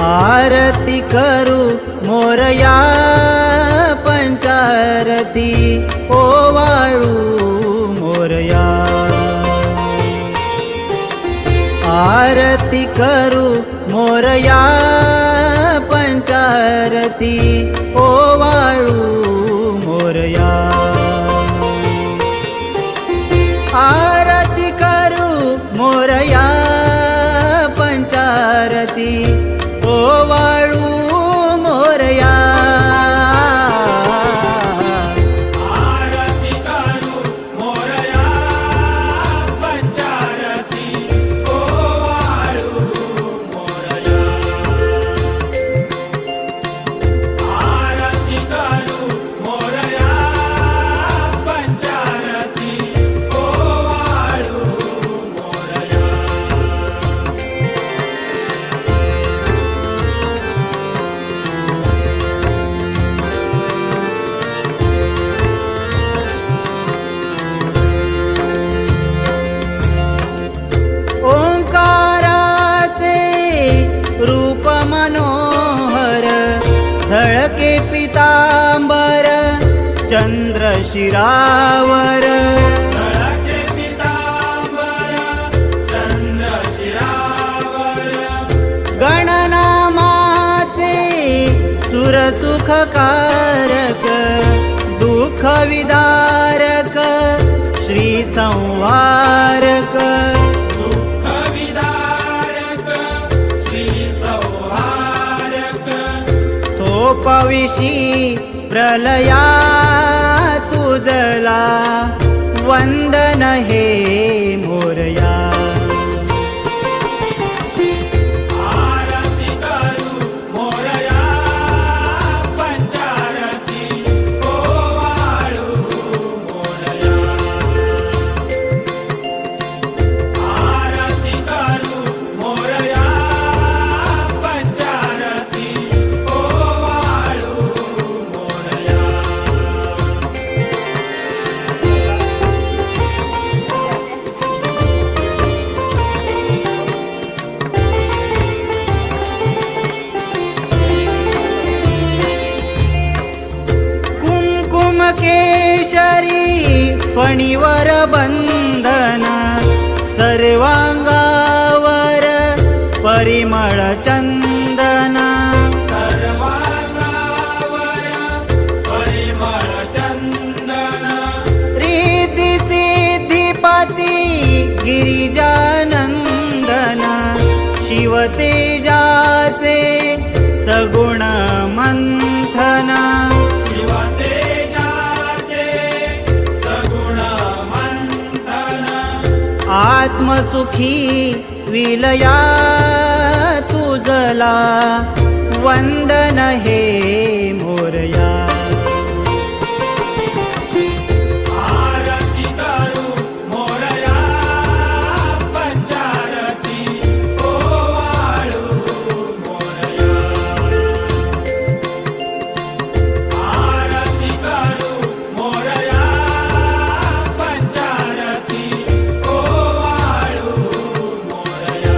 आरती करू मोरया पंचारती ओवाळू मोरया आरती करू मोरया पंचारती ओवाळू मोरया आरती करू मोरया पंचारती ओवाळू मोरया आरती करू मोरया पंचारती ओवाळू मोरया आरती करू मोरया पंचारती ओवाळू मोरया ओंकाराचे रूप मनोहर झळके पितांबर चंद्र शिरावर झळके पितांबर चंद्र शिरावर गणनामाचे सुरसुखकारक दुःख विदारक श्री संहारक दुःख विदारक श्री संहारक थोपविषी प्रलया तुझला वंदन हे मोरया आरती करू मोरया पंचारती ओवाळू मोरया आरती करू मोरया पंचारती ओवाळू मोरया कुंकुम केशरी फणीवर बंधन सर्वांगावर परिमळ चंदन सर्वांगावर परिमळ चंदन रिद्धी सिद्धिपती गिरिजानंदन शिवतेजाचे सगुण मंथन शिवतेजाचे सगुण मंथन आत्मसुखी विलया तुझला वंदन हे मोरया आरती करू मोरया पंचारती ओवाळू मोरया आरती करू मोरया पंचारती ओवाळू मोरया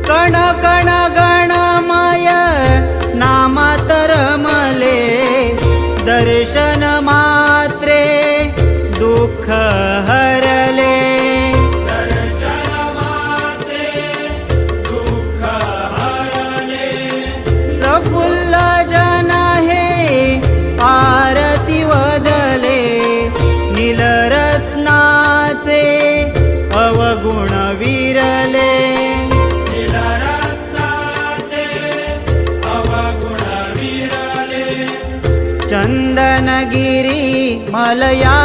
कण कण गणमय नामात रमले दर्शन मात्रे दुःख हरले दर्शन मात्रे दुःख हरले प्रफुल्ल जन हे आरती वदले नीलरत्नाचे अवगुण विरले नीलरत्नाचे अवगुण विरले चंदनगिरी मलया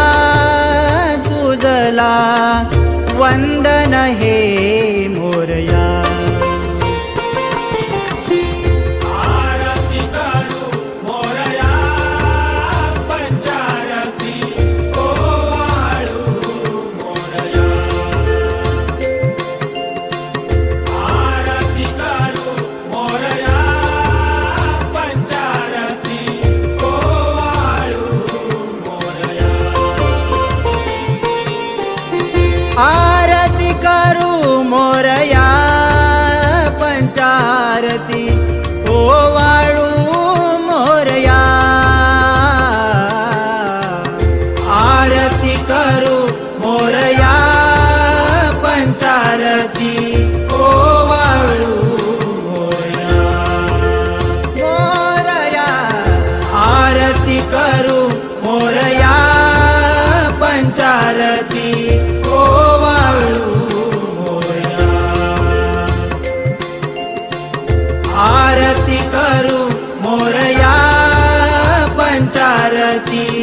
तुझला वंदन हे मोरया आरती करू मोरया पंचारती ओवाळू मोरया आरती करू मोरया आरती